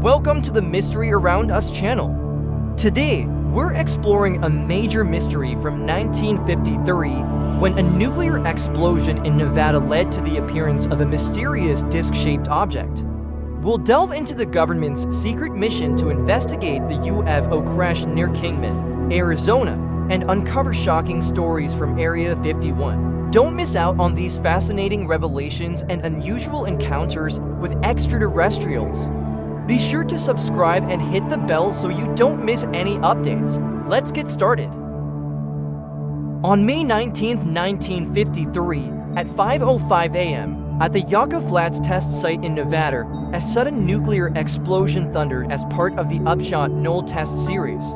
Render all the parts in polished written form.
Welcome to the Mystery Around Us channel. Today, we're exploring a major mystery from 1953 when a nuclear explosion in Nevada led to the appearance of a mysterious disc-shaped object. We'll delve into the government's secret mission to investigate the UFO crash near Kingman, Arizona, and uncover shocking stories from Area 51. Don't miss out on these fascinating revelations and unusual encounters with extraterrestrials. Be sure to subscribe and hit the bell so you don't miss any updates. Let's get started. On May 19, 1953, at 5:05 a.m., at the Yucca Flats test site in Nevada, a sudden nuclear explosion thundered as part of the Upshot Knoll test series.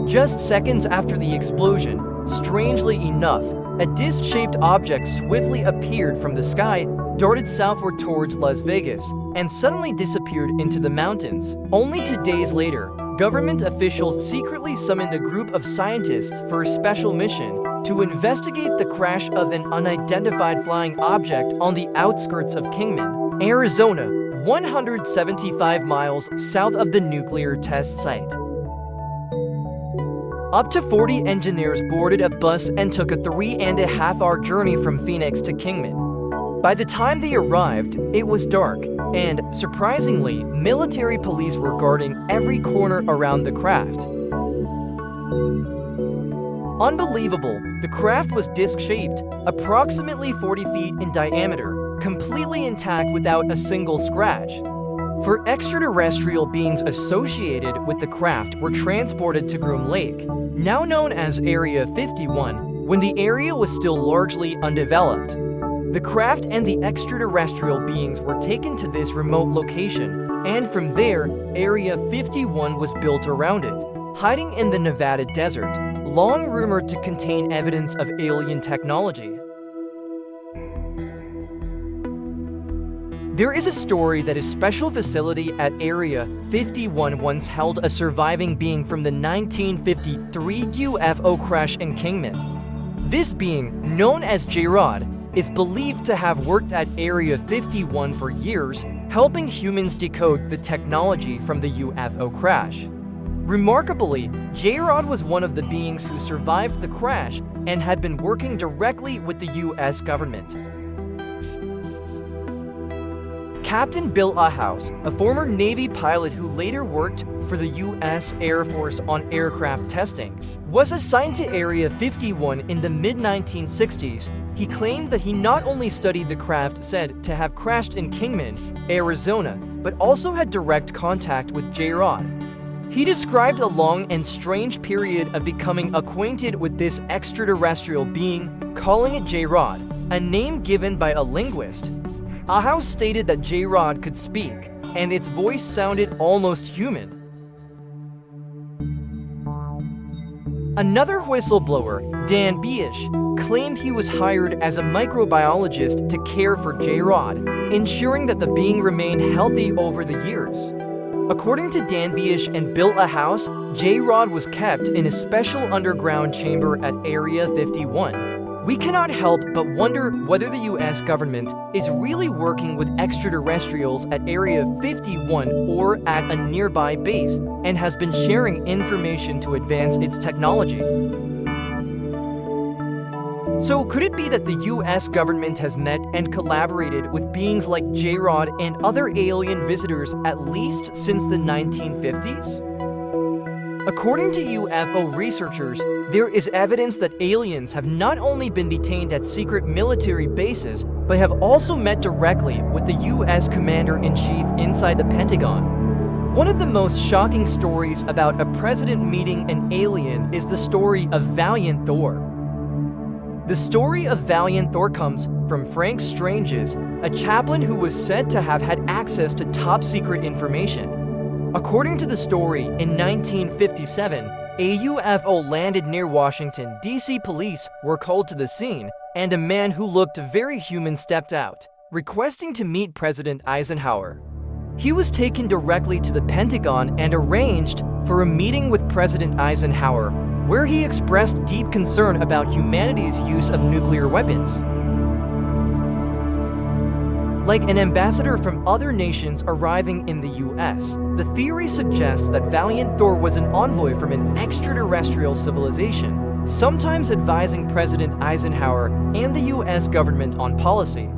Just seconds after the explosion, strangely enough, a disc-shaped object swiftly appeared from the sky, darted southward towards Las Vegas, and suddenly disappeared into the mountains. Only 2 days later, government officials secretly summoned a group of scientists for a special mission to investigate the crash of an unidentified flying object on the outskirts of Kingman, Arizona, 175 miles south of the nuclear test site. Up to 40 engineers boarded a bus and took a 3.5-hour journey from Phoenix to Kingman. By the time they arrived, it was dark, and, surprisingly, military police were guarding every corner around the craft. Unbelievable, the craft was disc-shaped, approximately 40 feet in diameter, completely intact without a single scratch. For extraterrestrial beings associated with the craft were transported to Groom Lake, now known as Area 51, when the area was still largely undeveloped. The craft and the extraterrestrial beings were taken to this remote location, and from there, Area 51 was built around it, hiding in the Nevada desert, long rumored to contain evidence of alien technology. There is a story that a special facility at Area 51 once held a surviving being from the 1953 UFO crash in Kingman. This being, known as J-Rod, is believed to have worked at Area 51 for years, helping humans decode the technology from the UFO crash. Remarkably, J-Rod was one of the beings who survived the crash and had been working directly with the US government. Captain Bill Ahaus, a former Navy pilot who later worked for the US Air Force on aircraft testing, was assigned to Area 51 in the mid-1960s. He claimed that he not only studied the craft said to have crashed in Kingman, Arizona, but also had direct contact with J-Rod. He described a long and strange period of becoming acquainted with this extraterrestrial being, calling it J-Rod, a name given by a linguist. Ahaus stated that J-Rod could speak, and its voice sounded almost human. Another whistleblower, Dan Bish, claimed he was hired as a microbiologist to care for J-Rod, ensuring that the being remained healthy over the years. According to Dan Bish and Bill Ahaus, J-Rod was kept in a special underground chamber at Area 51. We cannot help but wonder whether the US government is really working with extraterrestrials at Area 51 or at a nearby base and has been sharing information to advance its technology. So could it be that the US government has met and collaborated with beings like J-Rod and other alien visitors at least since the 1950s? According to UFO researchers, there is evidence that aliens have not only been detained at secret military bases, but have also met directly with the US Commander-in-Chief inside the Pentagon. One of the most shocking stories about a president meeting an alien is the story of Valiant Thor. The story of Valiant Thor comes from Frank Strange's, a chaplain who was said to have had access to top-secret information. According to the story, in 1957, a UFO landed near Washington, D.C. Police were called to the scene, and a man who looked very human stepped out, requesting to meet President Eisenhower. He was taken directly to the Pentagon and arranged for a meeting with President Eisenhower, where he expressed deep concern about humanity's use of nuclear weapons. like an ambassador from other nations arriving in the US. The theory suggests that Valiant Thor was an envoy from an extraterrestrial civilization, sometimes advising President Eisenhower and the US government on policy.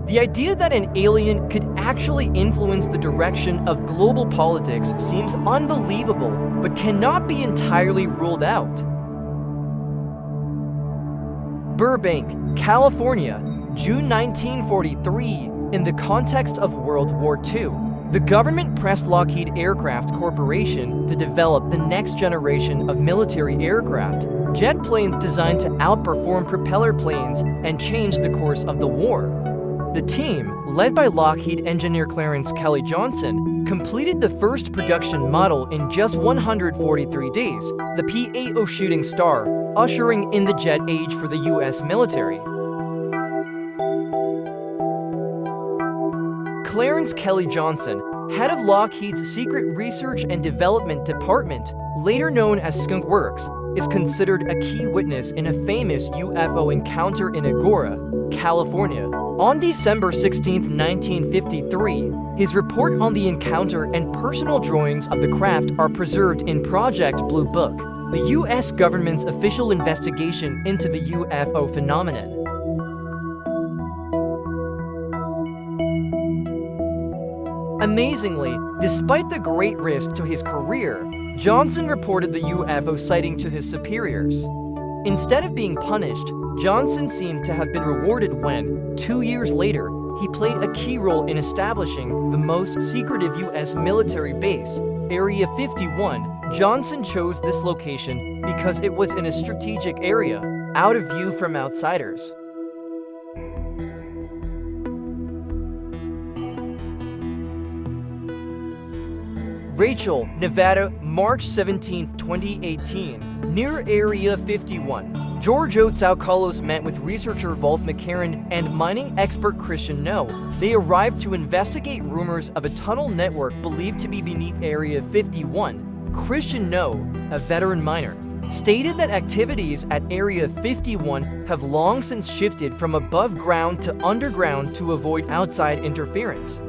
The idea that an alien could actually influence the direction of global politics seems unbelievable, but cannot be entirely ruled out. Burbank, California, June 1943. In the context of World War II, the government pressed Lockheed Aircraft Corporation to develop the next generation of military aircraft, jet planes designed to outperform propeller planes and change the course of the war. The team, led by Lockheed engineer Clarence Kelly Johnson, completed the first production model in just 143 days, the P-8 Shooting Star, ushering in the jet age for the U.S. military. Clarence Kelly Johnson, head of Lockheed's Secret Research and Development Department, later known as Skunk Works, is considered a key witness in a famous UFO encounter in Agoura, California. On December 16, 1953, his report on the encounter and personal drawings of the craft are preserved in Project Blue Book, the U.S. government's official investigation into the UFO phenomenon. Amazingly, despite the great risk to his career, Johnson reported the UFO sighting to his superiors. Instead of being punished, Johnson seemed to have been rewarded when, 2 years later, he played a key role in establishing the most secretive U.S. military base, Area 51. Johnson chose this location because it was in a strategic area, out of view from outsiders. Rachel, Nevada, March 17, 2018. Near Area 51, George Tsoukalos met with researcher Wolf McCarran and mining expert Christian No. They arrived to investigate rumors of a tunnel network believed to be beneath Area 51. Christian No, a veteran miner, stated that activities at Area 51 have long since shifted from above ground to underground to avoid outside interference.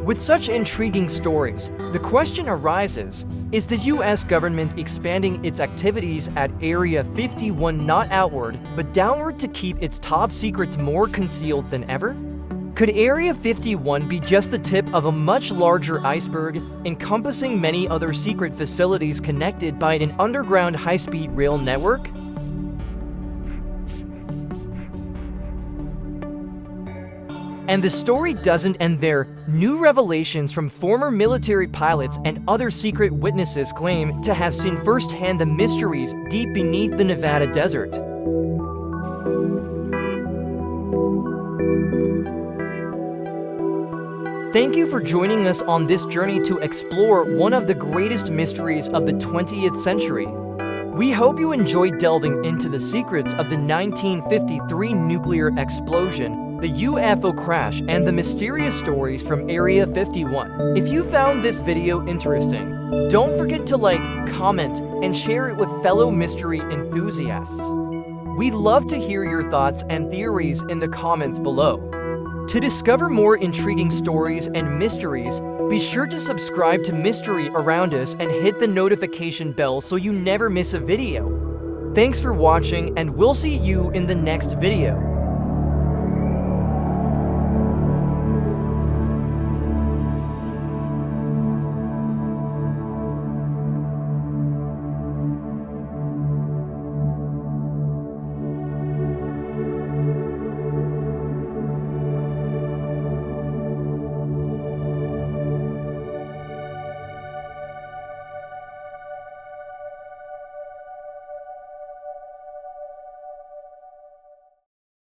With such intriguing stories, the question arises, is the US government expanding its activities at Area 51 not outward, but downward to keep its top secrets more concealed than ever? Could Area 51 be just the tip of a much larger iceberg, encompassing many other secret facilities connected by an underground high-speed rail network? And the story doesn't end there. New revelations from former military pilots and other secret witnesses claim to have seen firsthand the mysteries deep beneath the Nevada desert. Thank you for joining us on this journey to explore one of the greatest mysteries of the 20th century. We hope you enjoyed delving into the secrets of the 1953 nuclear explosion, the UFO crash, and the mysterious stories from Area 51. If you found this video interesting, don't forget to like, comment, and share it with fellow mystery enthusiasts. We'd love to hear your thoughts and theories in the comments below. To discover more intriguing stories and mysteries, be sure to subscribe to Mystery Around Us and hit the notification bell so you never miss a video. Thanks for watching, and we'll see you in the next video.